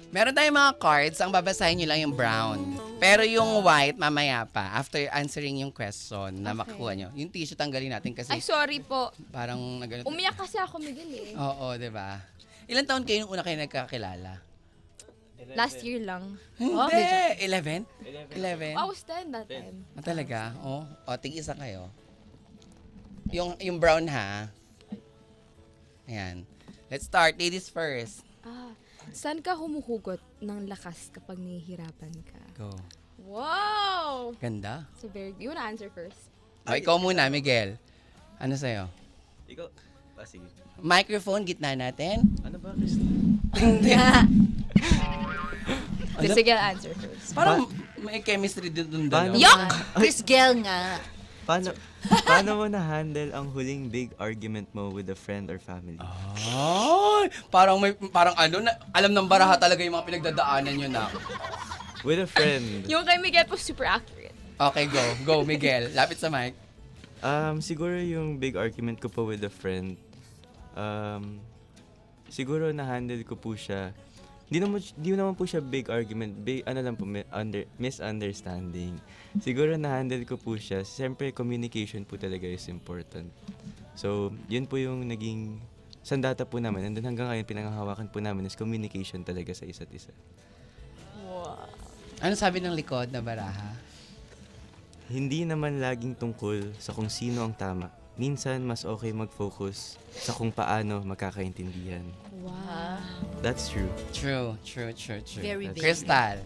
Meron tayong mga cards, ang babasahin nyo lang yung brown. Pero yung white, mamaya pa, after answering yung question na Okay. makukuha nyo. Yung tissue tanggalin natin kasi Ay, sorry po. parang nagano. Umiyak kasi ako, Miguel eh. Oo, di ba? Ilan taon kayo nung una kayo nagkakilala? Last year lang. Hindi! 11? 11? I was 10 that time. Ah, talaga? O, tig-isa kayo. Yung brown ha. Ayan. Let's start. Ladies first. Saan ka humuhugot ng lakas kapag nahihirapan ka? Go. Wow! Ganda. So very, you wanna answer first? Ikaw muna, Miguel. Ano sa'yo? Ikaw, sige. Microphone, gitna natin. Ano ba, Chris? Hindi. Sige, I'll answer first. Parang may chemistry din dun dalawa. Paano- Yok! Chris Gale nga. Paano mo na-handle ang huling big argument mo with a friend or family? Ay, parang alam ng baraha talaga yung mga pinagdadaanan nyo na. With a friend. Yung kay Miguel po super accurate. Okay, go. Go, Miguel. Lapit sa mic. Siguro yung big argument ko po with a friend, siguro na-handle ko po siya. Di naman po siya big argument, ano lang po, misunderstanding. Siguro na-handle ko po siya. Siyempre, communication po talaga is important. So, yun po yung naging sandata po namin. And then hanggang ngayon, pinanghahawakan po namin is communication talaga sa isa't isa. Wow. Ano sabi ng likod na baraha? Hindi naman laging tungkol sa kung sino ang tama. Minsan, mas okay mag-focus sa kung paano magkakaintindihan. Wow. That's true. True. Very big. Crystal.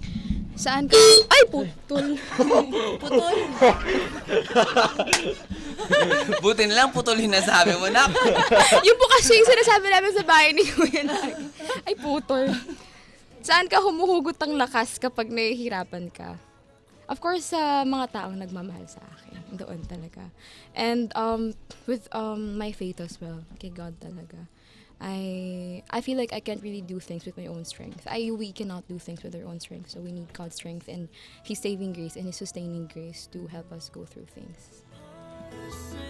Saan ka? Ay, putol. Putol. Buti na lang putulin na sabi mo na. Yung po kasi yung sinasabi namin sa bahay ni Kuya lagi. Ay, putol. Saan ka humuhugot ng lakas kapag nahihirapan ka? Of course, sa mga taong nagmamahal sa akin. Doon talaga. And with my faith as well, kay God talaga. I feel like I can't really do things with my own strength. We cannot do things with our own strength. So we need God's strength and His saving grace and His sustaining grace to help us go through things.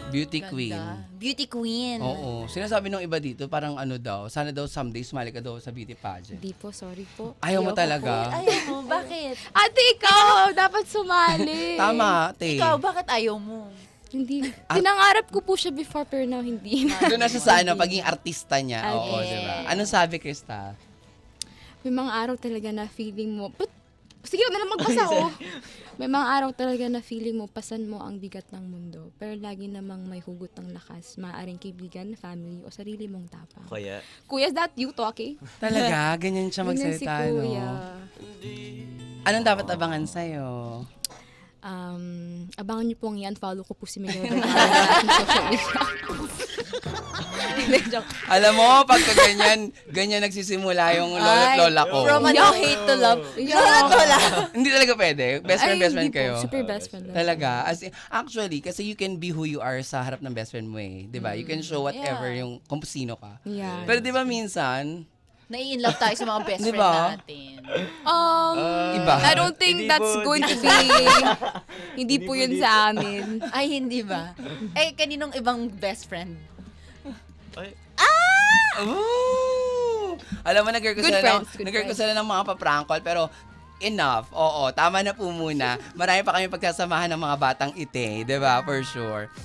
Beauty queen. Ganda. Beauty queen. Oo. Sinasabi ng iba dito, parang ano daw, sana daw someday sumali ka daw sa beauty pageant. Hindi po, sorry po. Ayaw mo Ayoko talaga? po. Ayaw mo, bakit? Ate, ikaw! Dapat sumali. Tama, te. Ikaw, bakit ayaw mo? Hindi. Pinangarap ko po siya before pero now hindi na. Doon na siya sa pagiging artista niya. Oo, Okay. diba? Anong sabi, Crystal? May mga araw talaga na feeling mo, sige na lang magbasa ko. May mga araw talaga na feeling mo, pasan mo ang bigat ng mundo. Pero lagi namang may hugot ng lakas. Maaaring kaibigan, family, o sarili mong tapang. Kaya, Kuya, is that you talking? Talaga, ganyan siya Ganyan si magsalita, no? Kuya. Anong dapat abangan sa'yo? Abangan niyo po ang yan. Follow ko po si Miguel Bernal sa social media. Hindi, joke. Alam mo, pagka ganyan nagsisimula yung lola ko. From ano, hate to love. Hindi talaga pwede. Best friend hindi po. kayo. Super best friend. Talaga. Actually, kasi you can be who you are sa harap ng best friend mo eh. Di ba? You can show whatever Yeah. yung kung sino ka. Yeah. Pero di ba minsan, Nai-inlove tayo sa mga best friend Diba? natin. iba. I don't think Hindi that's po, going to be, hindi po yun sa amin. Ay, hindi ba? Eh, kaninong ibang best friend? ay, Ooh! Alam mo, nag-request Good sila, friends, good nag-request sila ng mga pa-prank call, pero enough. Oo, tama na po muna. Marami pa kami pagsasamahan ng mga batang ite, di ba? For sure.